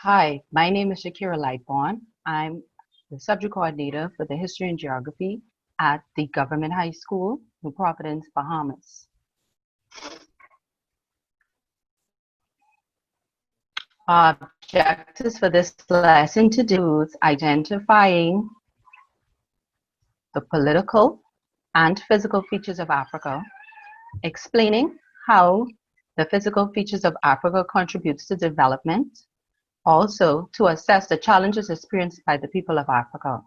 Hi, my name is Shakera Lightbourne. I'm the subject coordinator for the History and Geography at the Government High School, New Providence, Bahamas. Our objectives for this lesson to do is identifying the political and physical features of Africa, explaining how the physical features of Africa contributes to development, also to assess the challenges experienced by the people of Africa.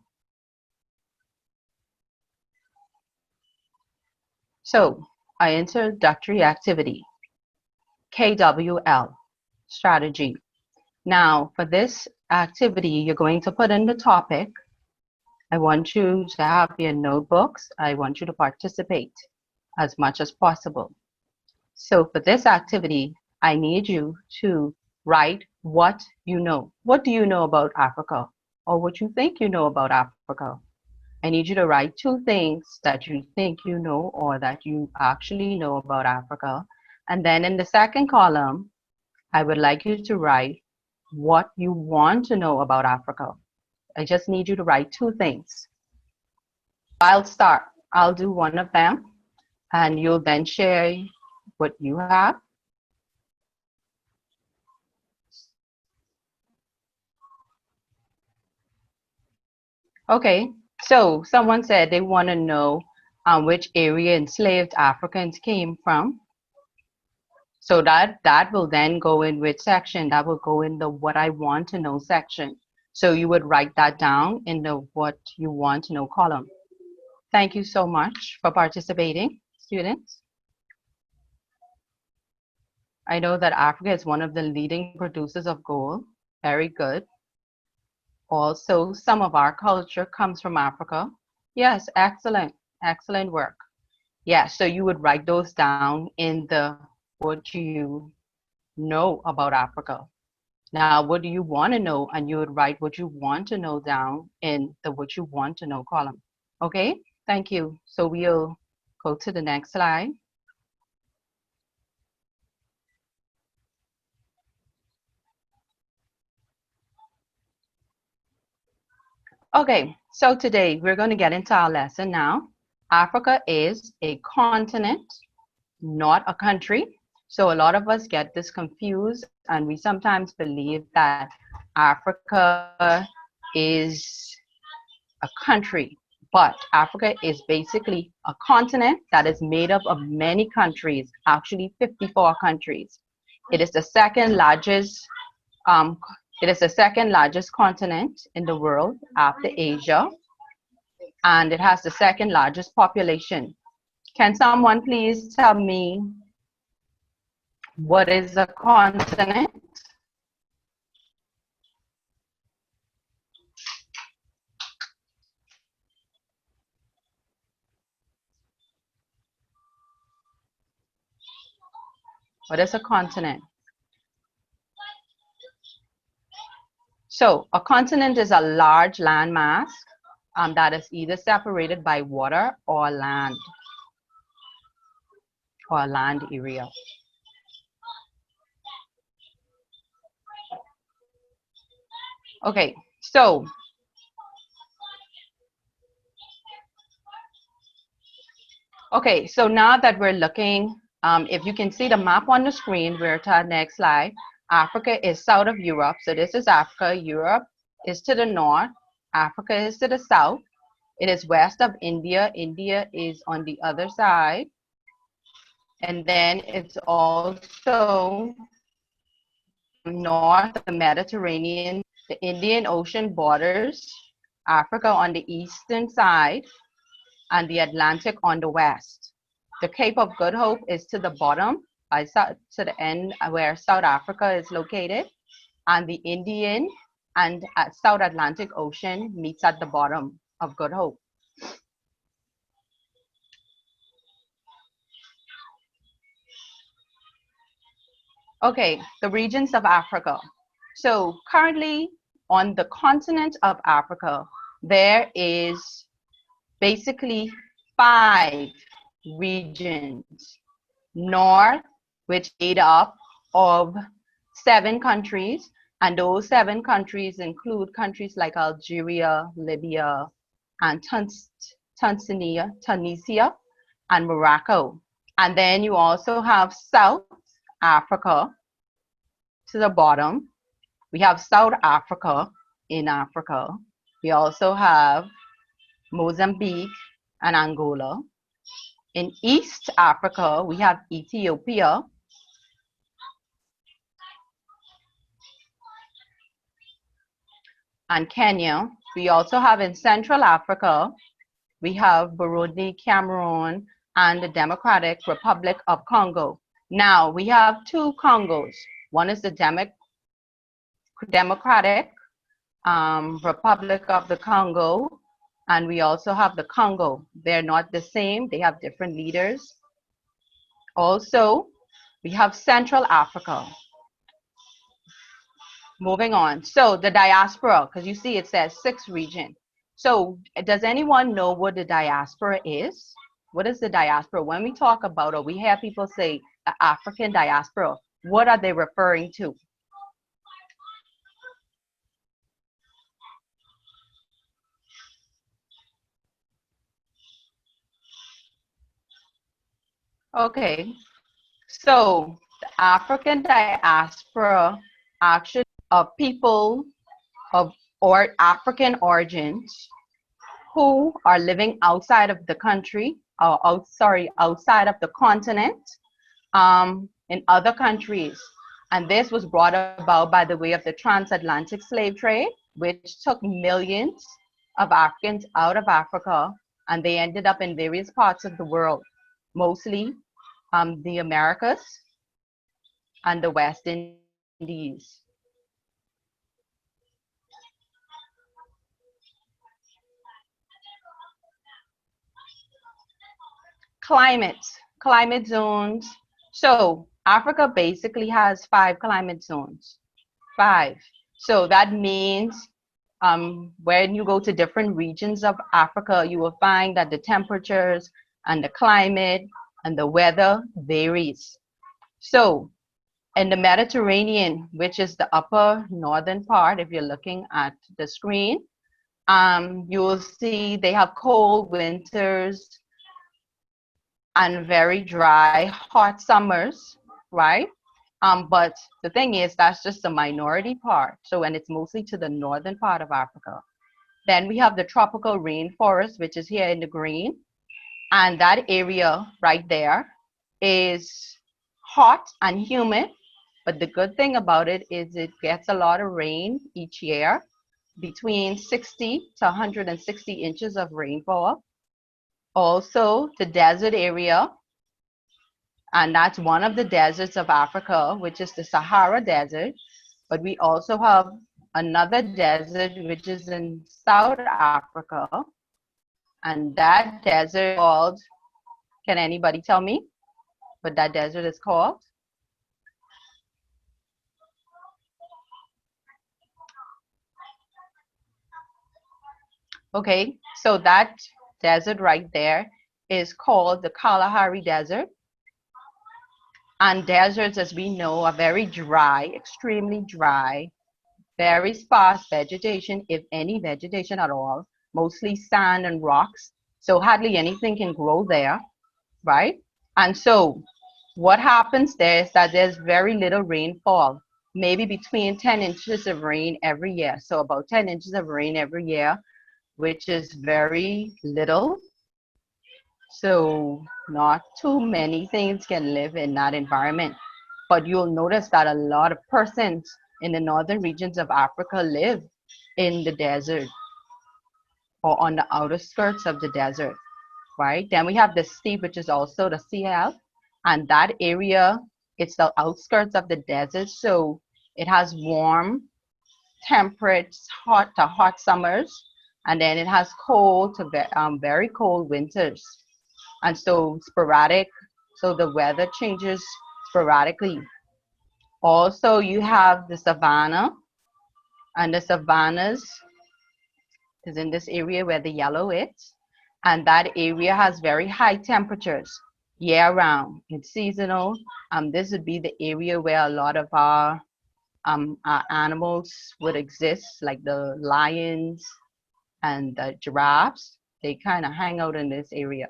So, our introductory activity, KWL, strategy. Now, for this activity, you're going to put in the topic. I want you to have your notebooks. I want you to participate as much as possible. So for this activity, I need you to write what you know. What do you know about Africa? Or what you think you know about Africa? I need you to write two things that you think you know or that you actually know about Africa. And then in the second column, I would like you to write what you want to know about Africa. I just need you to write two things. I'll start. I'll do one of them, and you'll then share what you have. Okay, so someone said they want to know which area enslaved Africans came from. So that will then go in which section? That will go in the what I want to know section. So you would write that down in the what you want to know column. Thank you so much for participating, students. I know that Africa is one of the leading producers of gold. Very good. Also, some of our culture comes from Africa. Yes, excellent. Excellent work. Yes, so you would write those down in the what you know about Africa. Now, what do you want to know? And you would write what you want to know down in the what you want to know column. Okay, thank you. So we'll go to the next slide. Okay, so today we're going to get into our lesson now. Africa is a continent, not a country. So a lot of us get this confused, and we sometimes believe that Africa is a country, but Africa is basically a continent that is made up of many countries, actually 54 countries. It is the second largest continent in the world after Asia, and it has the second largest population. Can someone please tell me what is a continent? What is a continent? So a continent is a large landmass that is either separated by water or land, or a land area. Okay, so now that we're looking, if you can see the map on the screen, we're to our next slide. Africa is south of Europe, so this is Africa. Europe is to the north. Africa is to the south. It is west of India. India is on the other side. And then it's also north of the Mediterranean. The Indian Ocean borders Africa on the eastern side and the Atlantic on the west. The Cape of Good Hope is to the bottom, to the end where South Africa is located, and the Indian and South Atlantic Ocean meets at the bottom of Good Hope. Okay, the regions of Africa. So currently on the continent of Africa, there is basically 5 regions. North, which is made up of 7 countries, And those 7 countries include countries like Algeria, Libya, and Tunisia, and Morocco. And then you also have South Africa to the bottom. We have South Africa in Africa. We also have Mozambique and Angola. In East Africa, we have Ethiopia. And Kenya. We also have in Central Africa, we have Burundi, Cameroon, and the Democratic Republic of Congo. Now, we have 2 Congos. One is the Democratic Republic of the Congo, and we also have the Congo. They're not the same. They have different leaders. Also, we have Central Africa. Moving on. So the diaspora, because you see it says 6 region. So does anyone know what the diaspora is? What is the diaspora? When we talk about, or we hear people say the African diaspora, what are they referring to? Okay, so the African diaspora actually are people of African origins who are living outside of the country, or outside of the continent, in other countries. And this was brought about by the way of the transatlantic slave trade, which took millions of Africans out of Africa, and they ended up in various parts of the world, mostly the Americas and the West Indies. Climate zones. So Africa basically has 5 climate zones. 5. So that means when you go to different regions of Africa, you will find that the temperatures and the climate and the weather varies. So in the Mediterranean, which is the upper northern part, if you're looking at the screen, you will see they have cold winters and very dry, hot summers, right? But the thing is, that's just the minority part. So when it's mostly to the northern part of Africa. Then we have the tropical rainforest, which is here in the green. And that area right there is hot and humid. But the good thing about it is it gets a lot of rain each year, between 60 to 160 inches of rainfall. Also, the desert area, and that's one of the deserts of Africa, which is the Sahara Desert. But we also have another desert, which is in South Africa. And that desert called, can anybody tell me what that desert is called? Okay, so that desert right there is called the Kalahari Desert. And deserts, as we know, are very dry, extremely dry, very sparse vegetation, if any vegetation at all, mostly sand and rocks. So hardly anything can grow there, right? And so what happens there is that there's very little rainfall, maybe between 10 inches of rain every year. So about 10 inches of rain every year, which is very little. So not too many things can live in that environment. But you'll notice that a lot of persons in the northern regions of Africa live in the desert or on the outer skirts of the desert, right? Then we have the steppe, which is also the CL, and that area, it's the outskirts of the desert. So it has warm, temperate, hot to hot summers, and then it has cold to very cold winters. And so sporadic, so the weather changes sporadically. Also, you have the savanna, and the savannas is in this area where the yellow is, and that area has very high temperatures year round. It's seasonal. This would be the area where a lot of our animals would exist, like the lions and the giraffes. They kind of hang out in this area.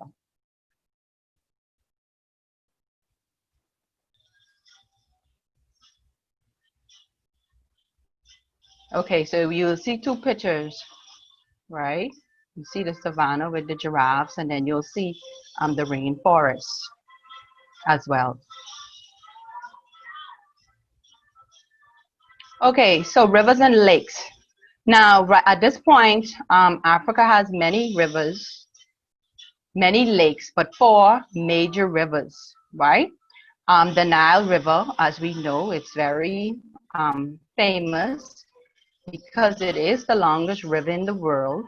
Okay, so you'll see two pictures, right? You see the savanna with the giraffes, and then you'll see the rainforest as well. Okay, so rivers and lakes. Now, right at this point, Africa has many rivers, many lakes, but four major rivers, right? The Nile River, as we know, it's very famous because it is the longest river in the world.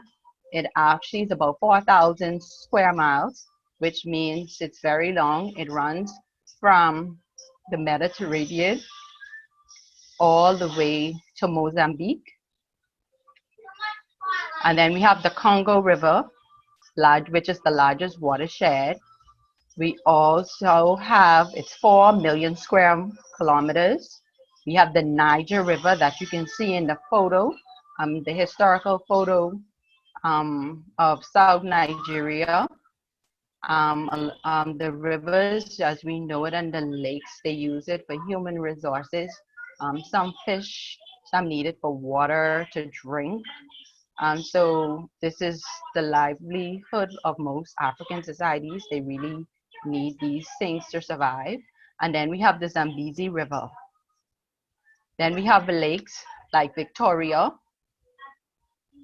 It actually is about 4,000 square miles, which means it's very long. It runs from the Mediterranean all the way to Mozambique. And then we have the Congo River, which is the largest watershed. We also have, it's 4 million square kilometers. We have the Niger River that you can see in the photo, the historical photo of South Nigeria. The rivers, as we know it, and the lakes, they use it for human resources. Some fish, some need it for water to drink. So this is the livelihood of most African societies. They really need these things to survive. And then we have the Zambezi River. Then we have the lakes like Victoria,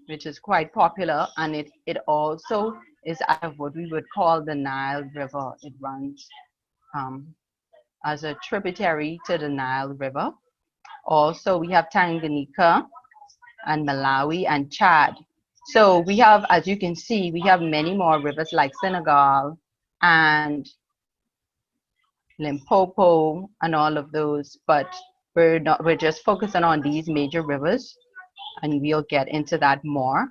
which is quite popular, and it also is out of what we would call the Nile River. It runs as a tributary to the Nile River. Also, we have Tanganyika and Malawi and Chad. So we have, as you can see, we have many more rivers like Senegal and Limpopo and all of those, but we're just focusing on these major rivers, and we'll get into that more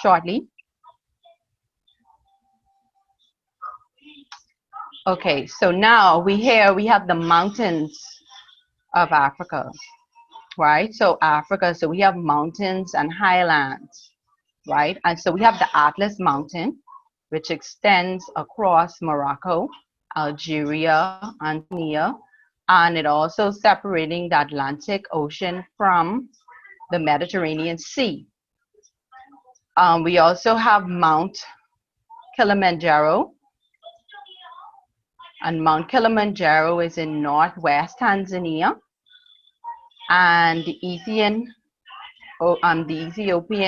shortly. Okay, so now we have the mountains of Africa, right? So Africa, so we have mountains and highlands, right? And so we have the Atlas Mountain, which extends across Morocco, Algeria, and Tanzania, and it also separating the Atlantic Ocean from the Mediterranean Sea. We also have Mount Kilimanjaro, and Mount Kilimanjaro is in northwest Tanzania, and the Ethiopian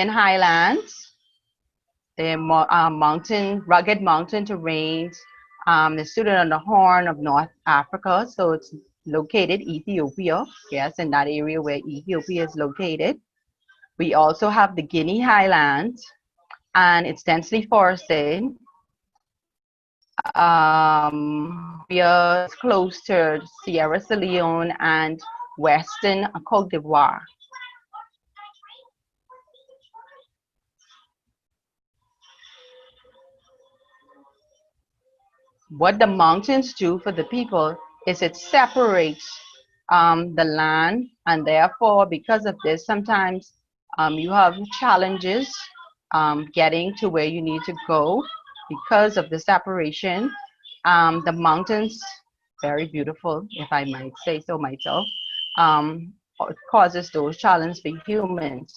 highlands, the rugged mountain terrains, is situated on the Horn of North Africa, so it's located Ethiopia, yes, in that area where Ethiopia is located. We also have the Guinea highlands, and it's densely forested. We are close to Sierra Leone and Western Cote d'Ivoire. What the mountains do for the people is it separates the land, and therefore, because of this, sometimes you have challenges getting to where you need to go because of the separation. The mountains, very beautiful, if I might say so myself, causes those challenges for humans.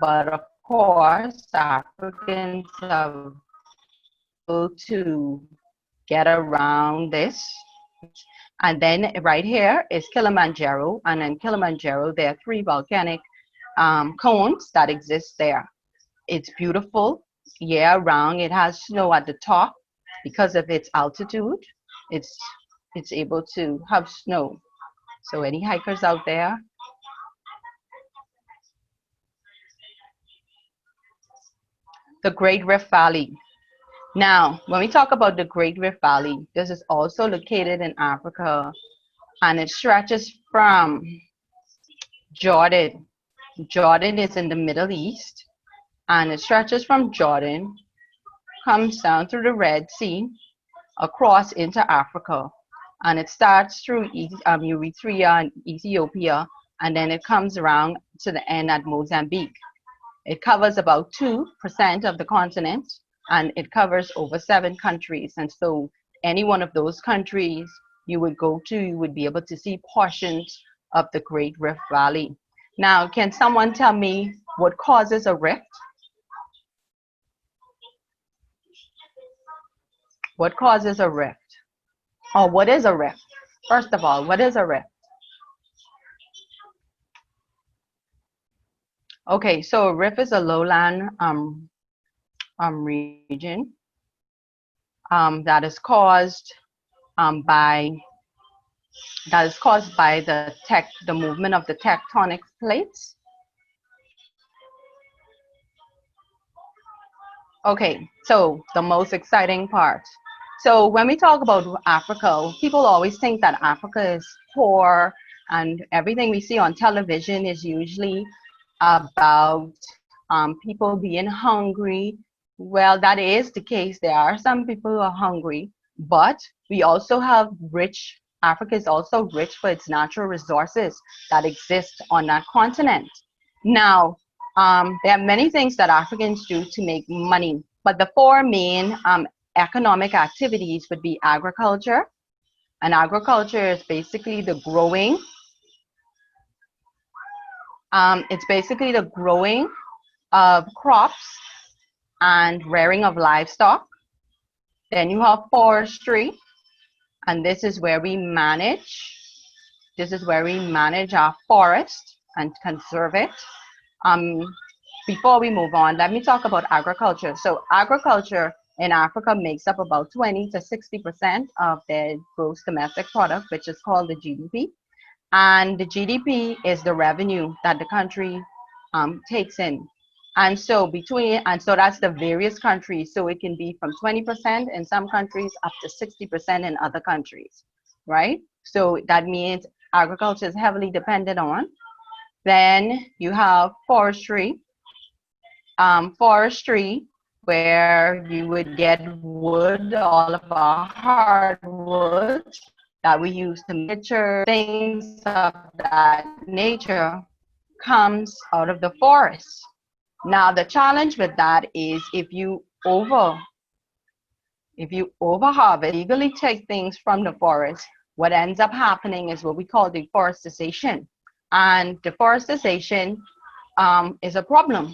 But of course, Africans are able to get around this. And then right here is Kilimanjaro, and in Kilimanjaro there are 3 volcanic cones that exist there. It's beautiful year round. It has snow at the top because of its altitude. It's able to have snow. So any hikers out there? The Great Rift Valley. Now, when we talk about the Great Rift Valley, this is also located in Africa, and it stretches from Jordan. Jordan is in the Middle East, and it stretches from Jordan, comes down through the Red Sea, across into Africa, and it starts through Eritrea and Ethiopia, and then it comes around to the end at Mozambique. It covers about 2% of the continent, and it covers over 7 countries. And so any one of those countries you would go to, you would be able to see portions of the Great Rift Valley. Now, can someone tell me what causes a rift? What causes a rift? Or what is a rift? First of all, what is a rift? Okay, so a rift is a lowland region that is caused by the movement of the tectonic plates. Okay, so the most exciting part. So when we talk about Africa, people always think that Africa is poor, and everything we see on television is usually about people being hungry. Well, that is the case. There are some people who are hungry, but we also have Africa is also rich for its natural resources that exist on that continent. Now, there are many things that Africans do to make money, but the 4 main economic activities would be agriculture. And agriculture is basically the growing. It's basically the growing of crops and rearing of livestock. Then you have forestry, and this is where we manage. This is where we manage our forest and conserve it. Before we move on, let me talk about agriculture. So agriculture in Africa makes up about 20 to 60% of their gross domestic product, which is called the GDP. And the GDP is the revenue that the country takes in. And so that's the various countries. So it can be from 20% in some countries up to 60% in other countries, right? So that means agriculture is heavily dependent on. Then you have forestry. Forestry, where you would get wood, all of our hardwood that we use to picture things of that nature, comes out of the forest. Now the challenge with that is if you over harvest, legally take things from the forest, what ends up happening is what we call deforestation. And deforestation is a problem,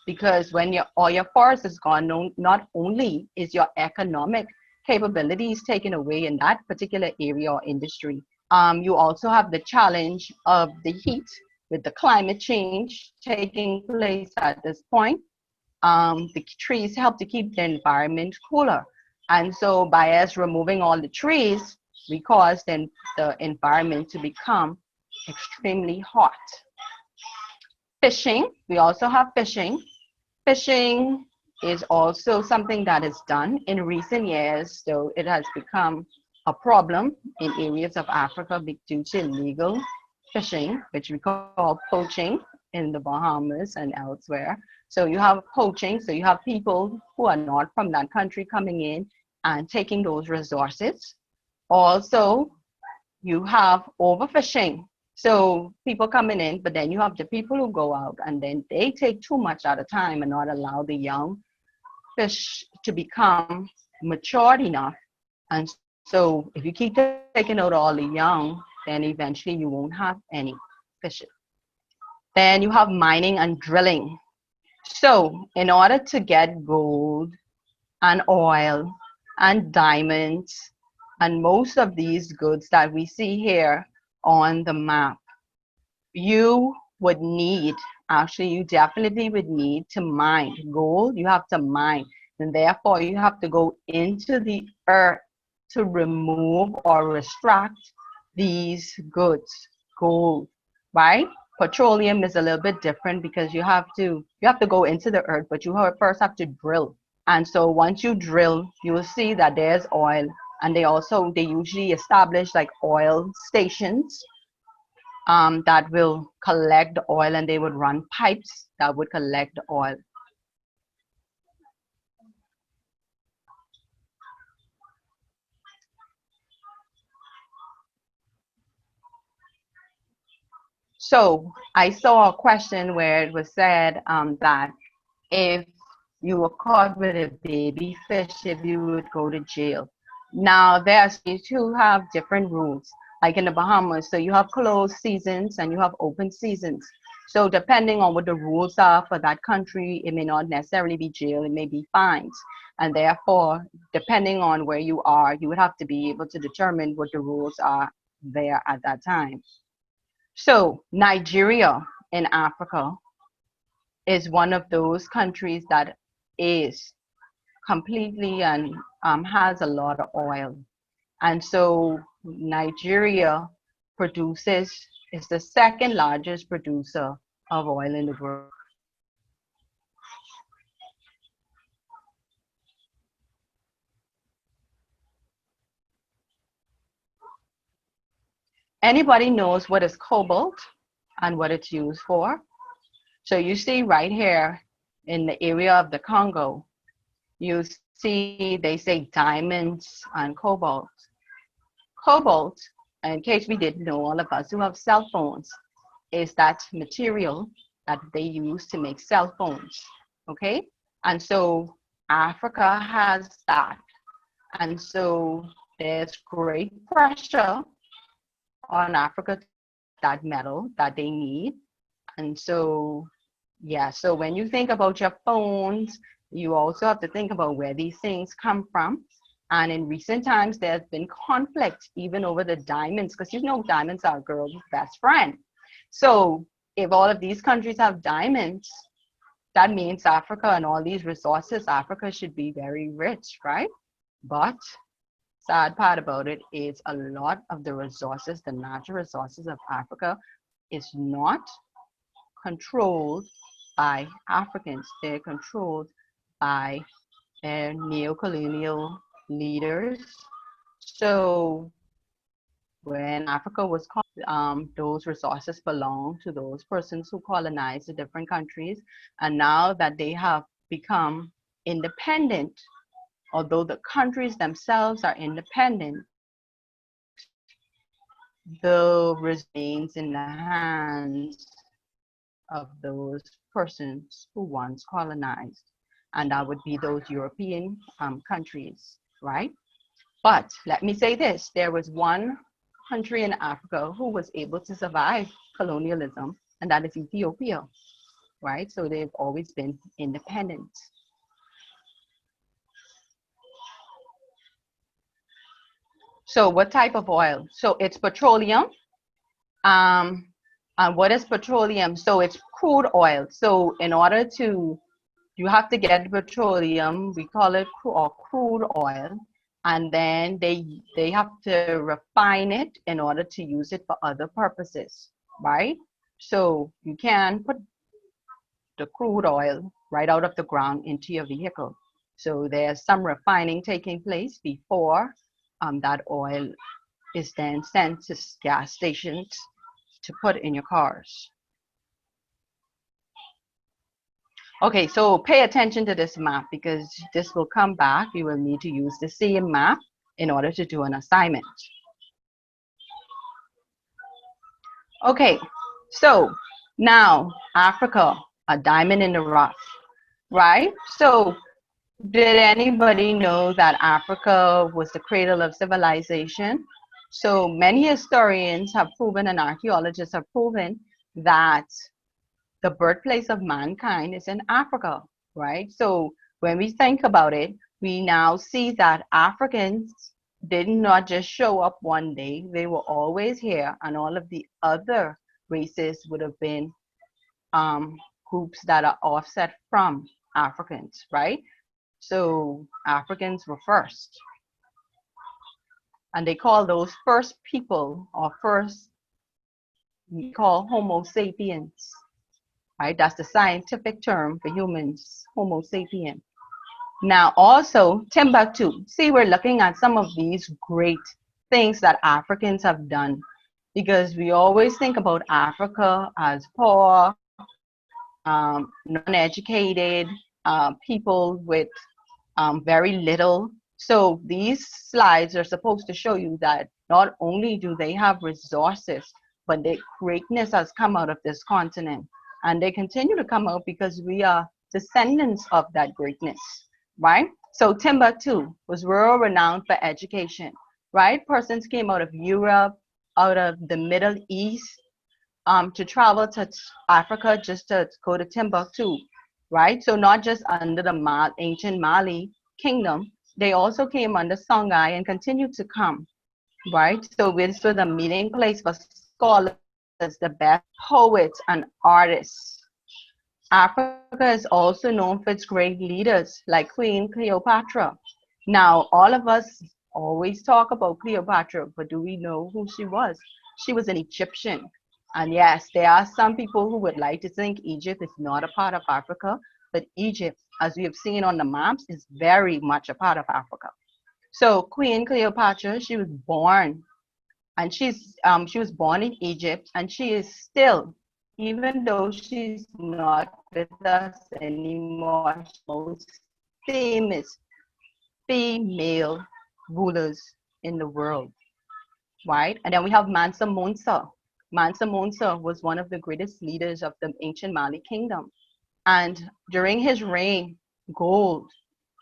because when all your forest is gone, not only is your economic capabilities taken away in that particular area or industry, you also have the challenge of the heat with the climate change taking place at this point. The trees help to keep the environment cooler. And so by us removing all the trees, we cause then the environment to become extremely hot. Fishing, we also have fishing. Fishing is also something that is done in recent years, so it has become a problem in areas of Africa due to illegal fishing, which we call poaching in the Bahamas and elsewhere. So you have poaching, so you have people who are not from that country coming in and taking those resources. Also, you have overfishing. So people coming in, but then you have the people who go out and then they take too much at a time and not allow the young fish to become matured enough. And so if you keep taking out all the young, then eventually you won't have any fishes. Then you have mining and drilling. So in order to get gold and oil and diamonds and most of these goods that we see here on the map, you definitely would need to mine. Gold, you have to mine, and therefore you have to go into the earth to remove or extract these goods. Gold, right? Petroleum is a little bit different because you have to go into the earth, but you first have to drill. And so once you drill, you will see that there's oil. And they usually establish like oil stations that will collect the oil, and they would run pipes that would collect the oil. So I saw a question where it was said that if you were caught with a baby fish, if you would go to jail. Now, there are states who have different rules, like in the Bahamas. So you have closed seasons and you have open seasons. So depending on what the rules are for that country, it may not necessarily be jail, it may be fines. And therefore, depending on where you are, you would have to be able to determine what the rules are there at that time. So Nigeria in Africa is one of those countries that is completely and has a lot of oil. And so Nigeria produces, is the second largest producer of oil in the world. Anybody knows what is cobalt and what it's used for? So you see right here in the area of the Congo, you see they say diamonds and cobalt. Cobalt, in case we didn't know, all of us who have cell phones, is that material that they use to make cell phones, okay? And so Africa has that. And so there's great pressure on Africa to get that metal that they need. And so, yeah, so when you think about your phones, you also have to think about where these things come from. And in recent times, there's been conflict even over the diamonds, because you know diamonds are a girl's best friend. So if all of these countries have diamonds, that means Africa and all these resources, Africa should be very rich, right? But sad part about it is a lot of the resources, the natural resources of Africa, is not controlled by Africans. They're controlled by their neo-colonial leaders. So when Africa was those resources belong to those persons who colonized the different countries. And now that they have become independent, although the countries themselves are independent, the remains in the hands of those persons who once colonized. And that would be those European countries, right? But let me say this, there was one country in Africa who was able to survive colonialism, and that is Ethiopia, right? So they've always been independent. So what type of oil? So it's petroleum. And what is petroleum? So it's crude oil. So in order to, you have to get petroleum, we call it crude oil, and then they have to refine it in order to use it for other purposes, right? So you can put the crude oil right out of the ground into your vehicle. So there's some refining taking place before that oil is then sent to gas stations to put in your cars. Okay, so pay attention to this map because this will come back. You will need to use the same map in order to do an assignment. Okay, so now Africa, a diamond in the rough, right? So did anybody know that Africa was the cradle of civilization? So many historians have proven and archaeologists have proven that the birthplace of mankind is in Africa, right? So when we think about it, we now see that Africans did not just show up one day, they were always here, and all of the other races would have been groups that are offset from Africans, right? So Africans were first. And they call those first people, or first, we call Homo sapiens, right? That's the scientific term for humans, Homo sapien. Now also Timbuktu. See, we're looking at some of these great things that Africans have done, because we always think about Africa as poor, non-educated, people with very little. So these slides are supposed to show you that not only do they have resources, but the greatness has come out of this continent. And they continue to come out because we are descendants of that greatness, right? So Timbuktu was world renowned for education, right? Persons came out of Europe, out of the Middle East, to travel to Africa just to go to Timbuktu, right? So not just under the ancient Mali kingdom, they also came under Songhai and continue to come, right? So this was a meeting place for scholars, the best poets and artists. Africa is also known for its great leaders like Queen Cleopatra. Now, all of us always talk about Cleopatra, but do we know who she was? She was an Egyptian. And yes, there are some people who would like to think Egypt is not a part of Africa, but Egypt, as we have seen on the maps, is very much a part of Africa. So Queen Cleopatra, she was born, and she was born in Egypt, and she is still, even though she's not with us anymore, most famous female rulers in the world, right? And then we have Mansa Musa. Mansa Musa was one of the greatest leaders of the ancient Mali kingdom. And during his reign, gold,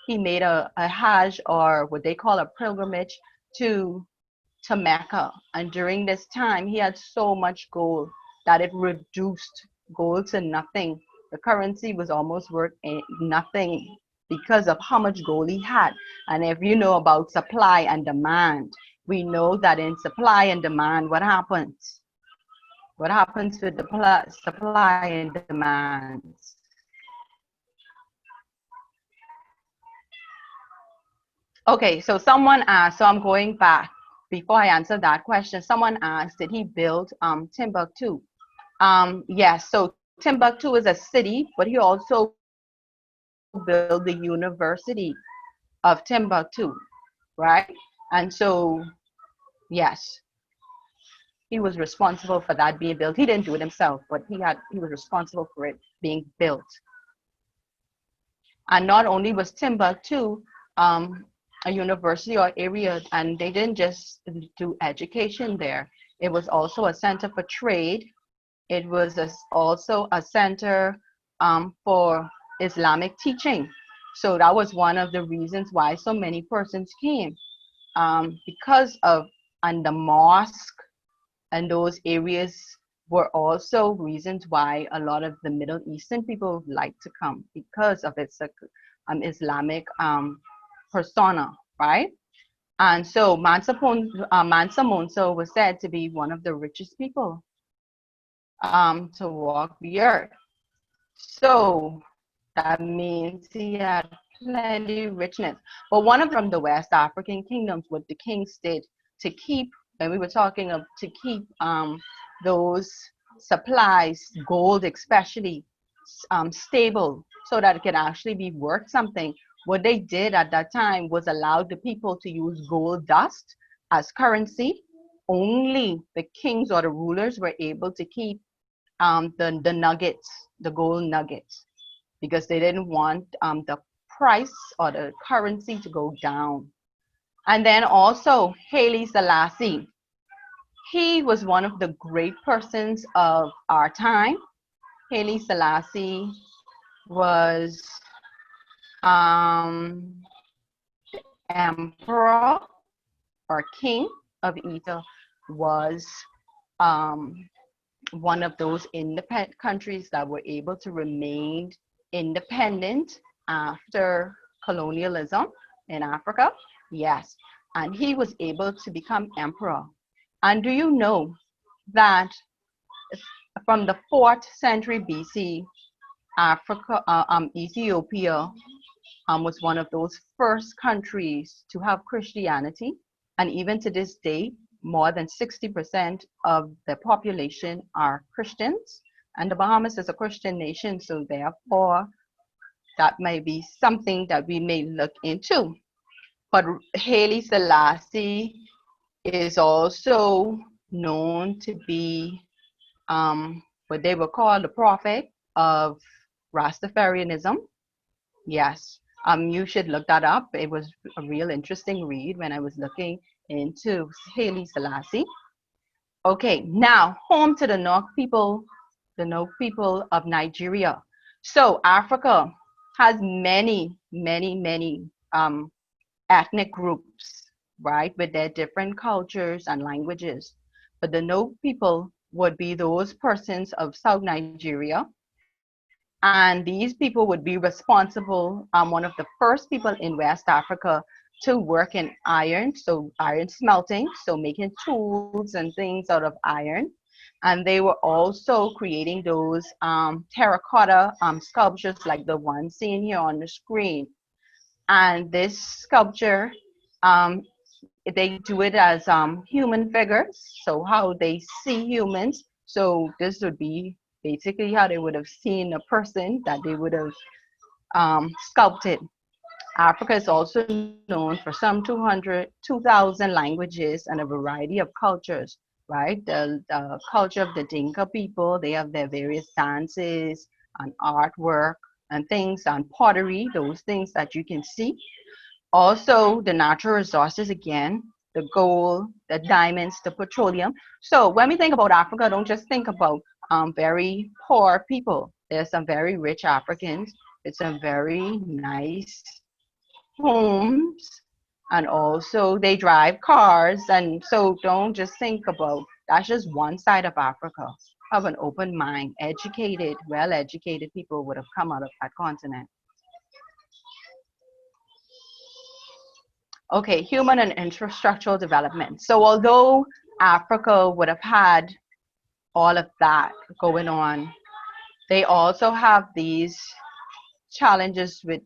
he made a hajj, or what they call a pilgrimage to Mecca. And during this time, he had so much gold that it reduced gold to nothing. The currency was almost worth nothing because of how much gold he had. And if you know about supply and demand, we know that in supply and demand, what happens? What happens with the supply and demand? Okay, so someone asked, so I'm going back. Before I answer that question, someone asked, did he build Timbuktu? Yes, so Timbuktu is a city, but he also built the University of Timbuktu, right? And so, yes, he was responsible for that being built. He didn't do it himself, but he was responsible for it being built. And not only was Timbuktu a university or area, and they didn't just do education there. It was also a center for trade. It was also a center for Islamic teaching. So that was one of the reasons why so many persons came, because of, and the mosque and those areas were also reasons why a lot of the Middle Eastern people like to come, because of its Islamic persona, right? And so Mansa Musa was said to be one of the richest people to walk the earth. So that means he had plenty of richness. But one of them, from the West African kingdoms, what the kings did to keep, and we were talking of, to keep those supplies, gold especially, stable, so that it can actually be worth something. What they did at that time was allow the people to use gold dust as currency. Only the kings or the rulers were able to keep the nuggets, the gold nuggets, because they didn't want the price or the currency to go down. And then also Haile Selassie. He was one of the great persons of our time. Haile Selassie was emperor or king of Ethiopia, was one of those independent countries that were able to remain independent after colonialism in Africa. Yes, and he was able to become emperor. And do you know that from the 4th century BC, Ethiopia was one of those first countries to have Christianity, and even to this day, more than 60% of the population are Christians, and the Bahamas is a Christian nation, so therefore that may be something that we may look into. But Haile Selassie is also known to be what they would call the prophet of Rastafarianism. Yes, you should look that up. It was a real interesting read when I was looking into Haile Selassie. Okay, now home to the Nok people of Nigeria. So Africa has many ethnic groups, right, with their different cultures and languages. But the Nok people would be those persons of South Nigeria, and these people would be responsible, one of the first people in West Africa to work in iron, so iron smelting, so making tools and things out of iron. And they were also creating those terracotta sculptures like the one seen here on the screen. And this sculpture, um, they do it as human figures, so how they see humans. So this would be basically how they would have seen a person that they would have sculpted. Africa is also known for some 2,000 languages and a variety of cultures, right? The culture of the Dinka people, they have their various dances and artwork and things and pottery, those things that you can see. Also, the natural resources again, the gold, the diamonds, the petroleum. So when we think about Africa, don't just think about very poor people. There's some very rich Africans with some very nice homes, and also they drive cars. And so don't just think about that's just one side of Africa. Have an open mind, educated, well-educated people would have come out of that continent. Okay, human and infrastructural development. So although Africa would have had all of that going on, they also have these challenges with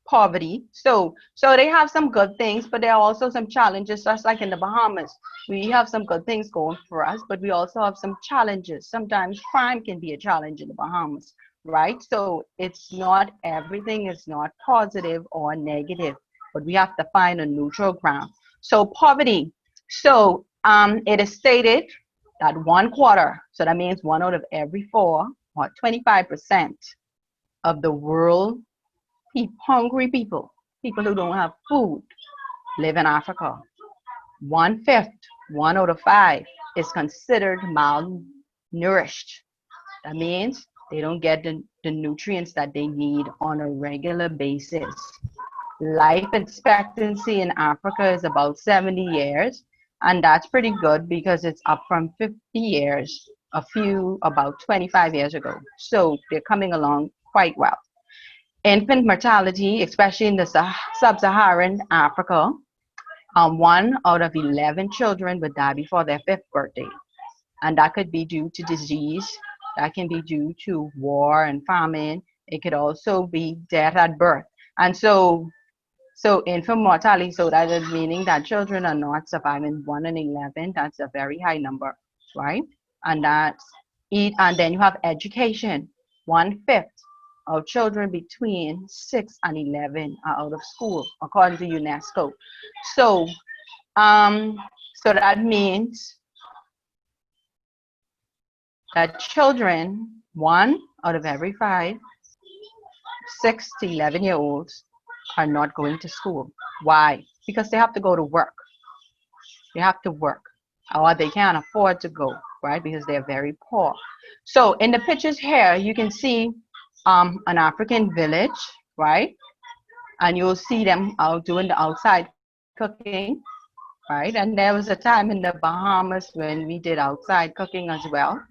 poverty. So they have some good things, but there are also some challenges, just like in the Bahamas. We have some good things going for us, but we also have some challenges. Sometimes crime can be a challenge in the Bahamas, right? So it's not everything is not positive or negative, but we have to find a neutral ground. So poverty. So it is stated that one quarter, so that means one out of every four, or 25% of the world hungry people, people who don't have food, live in Africa. One fifth, one out of five, is considered malnourished. That means they don't get the nutrients that they need on a regular basis. Life expectancy in Africa is about 70 years, and that's pretty good because it's up from 50 years about 25 years ago. So they're coming along quite well. Infant mortality, especially in the sub-Saharan Africa, 1 out of 11 children would die before their fifth birthday. And that could be due to disease, that can be due to war and famine. It could also be death at birth. And so infant mortality, so that is meaning that children are not surviving. 1 in 11, that's a very high number, right? And and then you have education. 1/5 of children between 6 and 11 are out of school, according to UNESCO. So, so that means that children, 1 out of every 5, 6 to 11-year-olds, are not going to school. Why? Because they have to go to work. They have to work, or they can't afford to go, right? Because they're very poor. So in the pictures here, you can see an African village, right? And you'll see them out doing the outside cooking, right? And there was a time in the Bahamas when we did outside cooking as well.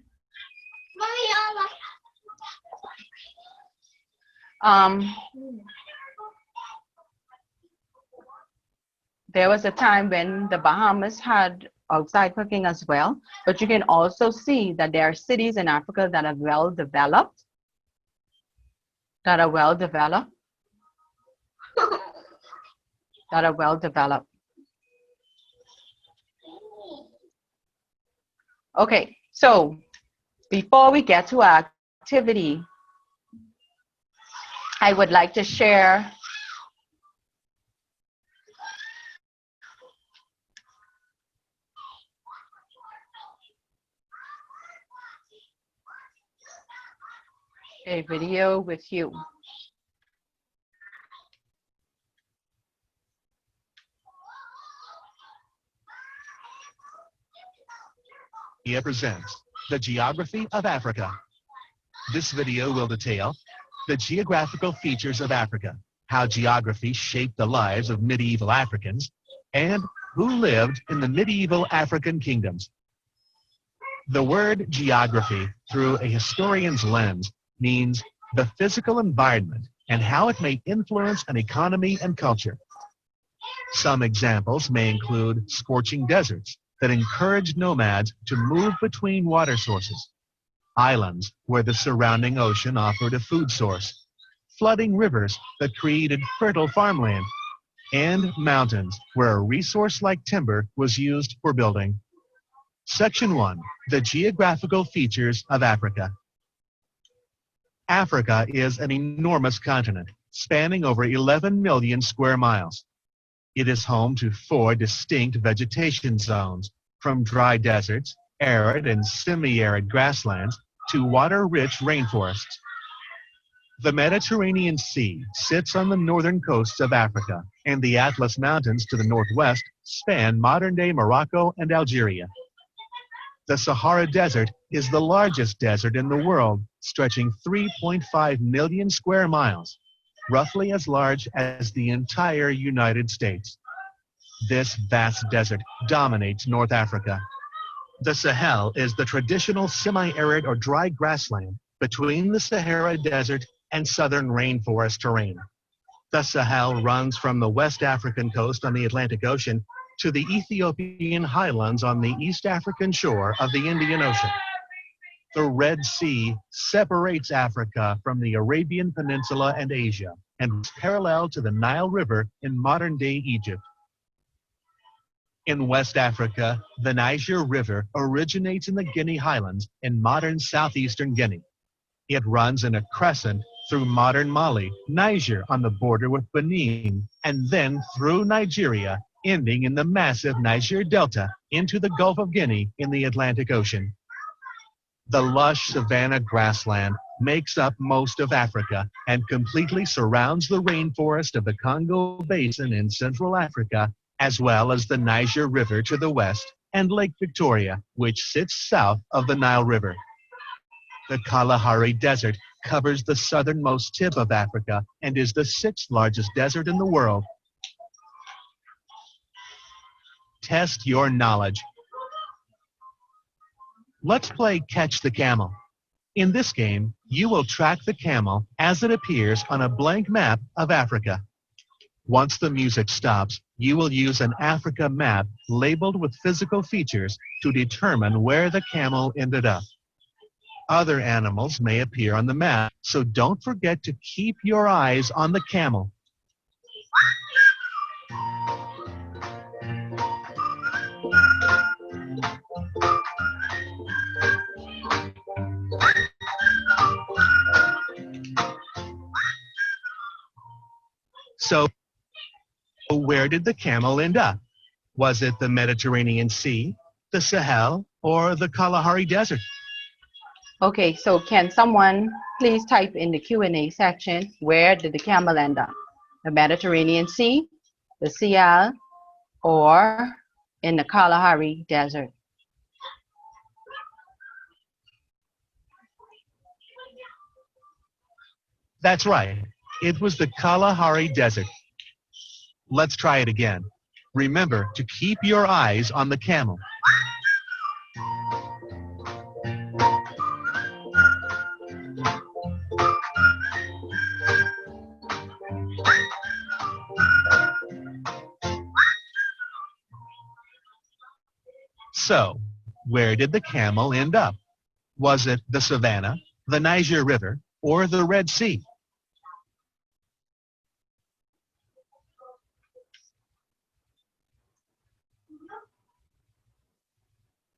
Um, there was a time when the Bahamas had outside cooking as well, but you can also see that there are cities in Africa that are well developed, that are well developed, that are well developed. Okay, so before we get to our activity, I would like to share a video with you. presents the Geography of Africa. This video will detail the geographical features of Africa, how geography shaped the lives of medieval Africans, and who lived in the medieval African kingdoms. The word geography, through a historian's lens, means the physical environment and how it may influence an economy and culture. Some examples may include scorching deserts that encouraged nomads to move between water sources, islands where the surrounding ocean offered a food source, flooding rivers that created fertile farmland, and mountains where a resource like timber was used for building. Section 1. The Geographical Features of Africa. Africa is an enormous continent, spanning over 11 million square miles. It is home to 4 distinct vegetation zones, from dry deserts, arid and semi-arid grasslands, to water-rich rainforests. The Mediterranean Sea sits on the northern coasts of Africa, and the Atlas Mountains to the northwest span modern-day Morocco and Algeria. The Sahara Desert is the largest desert in the world, stretching 3.5 million square miles, roughly as large as the entire United States. This vast desert dominates North Africa. The Sahel is the traditional semi-arid or dry grassland between the Sahara Desert and southern rainforest terrain. The Sahel runs from the West African coast on the Atlantic Ocean to the Ethiopian Highlands on the East African shore of the Indian Ocean. The Red Sea separates Africa from the Arabian Peninsula and Asia, and is parallel to the Nile River in modern-day Egypt. In West Africa, the Niger River originates in the Guinea Highlands in modern southeastern Guinea. It runs in a crescent through modern Mali, Niger on the border with Benin, and then through Nigeria, ending in the massive Niger Delta into the Gulf of Guinea in the Atlantic Ocean. The lush savanna grassland makes up most of Africa and completely surrounds the rainforest of the Congo Basin in Central Africa, as well as the Niger River to the west and Lake Victoria, which sits south of the Nile River. The Kalahari Desert covers the southernmost tip of Africa and is the 6th largest desert in the world. Test your knowledge. Let's play Catch the Camel. In this game, you will track the camel as it appears on a blank map of Africa. Once the music stops, you will use an Africa map labeled with physical features to determine where the camel ended up. Other animals may appear on the map, so don't forget to keep your eyes on the camel. So, where did the camel end up? Was it the Mediterranean Sea, the Sahel, or the Kalahari Desert? Okay, so can someone please type in the Q&A section, where did the camel end up? The Mediterranean Sea, the Sahel, or in the Kalahari Desert? That's right. It was the Kalahari Desert. Let's try it again. Remember to keep your eyes on the camel. So, where did the camel end up? Was it the savannah, the Niger River, or the Red Sea?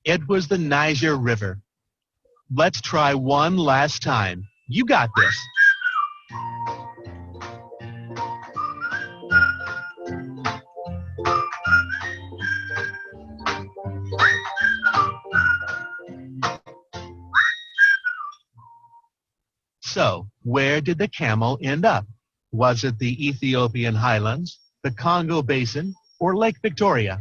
It was the Niger River. Let's try one last time. You got this. So, where did the camel end up? Was it the Ethiopian Highlands, the Congo Basin, or Lake Victoria?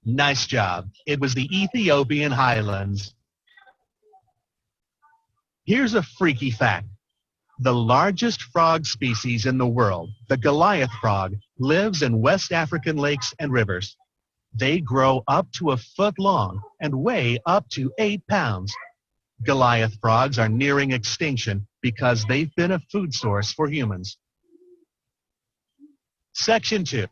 Nice job. It was the Ethiopian Highlands. Here's a freaky fact. The largest frog species in the world, the Goliath frog, lives in West African lakes and rivers. They grow up to a foot long and weigh up to 8 pounds. Goliath frogs are nearing extinction because they've been a food source for humans. Section 2.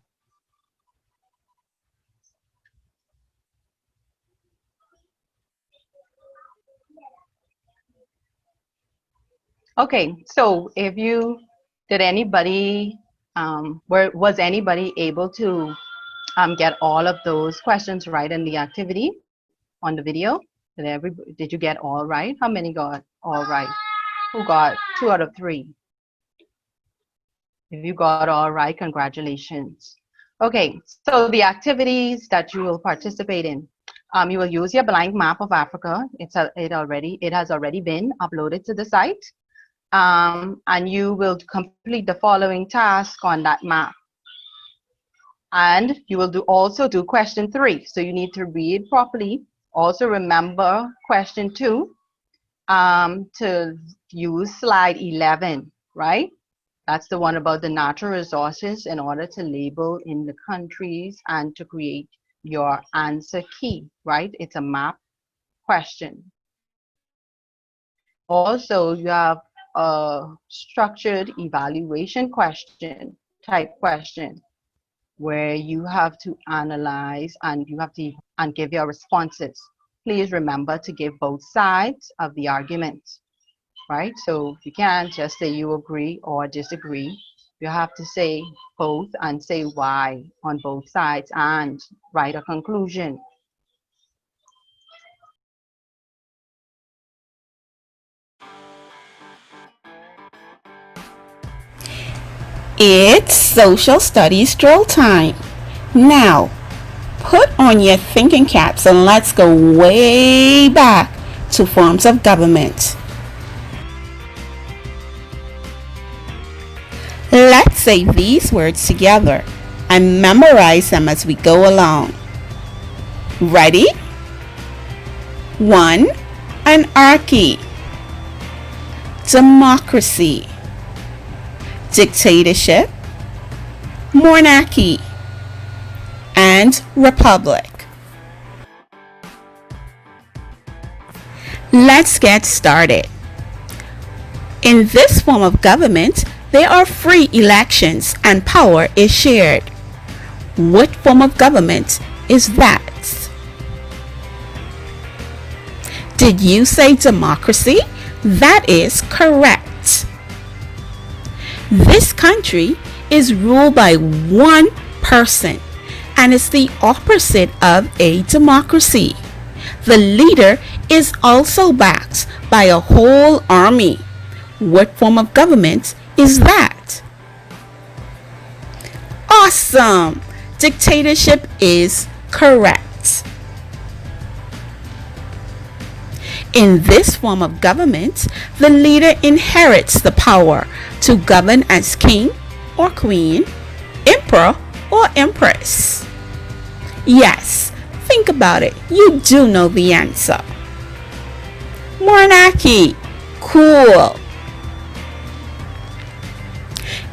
Okay, so did anybody, was anybody able to get all of those questions right in the activity on the video? Did you get all right? How many got all right? Who got 2 out of 3? If you got all right, congratulations. Okay, so the activities that you will participate in. You will use your blank map of Africa. It has already been uploaded to the site. And you will complete the following task on that map. And you will also do question 3. So you need to read properly. Also remember question 2 to use slide 11, right? That's the one about the natural resources in order to label in the countries and to create your answer key, right? It's a map question. Also, you have a structured evaluation question, type question, where you have to analyze and you have to give your responses. Please remember to give both sides of the argument, right? So you can't just say you agree or disagree. You have to say both and say why on both sides and write a conclusion. It's social studies drill time. Now, put on your thinking caps and let's go way back to forms of government. Let's say these words together and memorize them as we go along. Ready? 1. Anarchy, democracy, dictatorship, monarchy, and republic. Let's get started. In this form of government, there are free elections and power is shared. What form of government is that? Did you say democracy? That is correct. This country is ruled by one person and is the opposite of a democracy. The leader is also backed by a whole army. What form of government is that? Awesome! Dictatorship is correct. In this form of government, the leader inherits the power to govern as king or queen, emperor or empress. Yes, think about it. You do know the answer. Monarchy. Cool.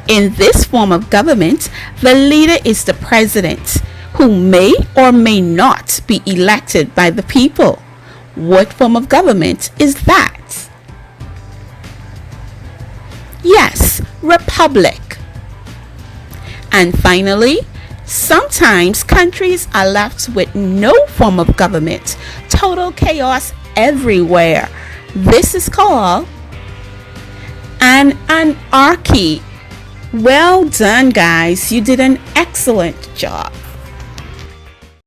In this form of government, the leader is the president, who may or may not be elected by the people. What form of government is that? Yes, republic. And finally, sometimes countries are left with no form of government. Total chaos everywhere. This is called an anarchy. Well done, guys. You did an excellent job.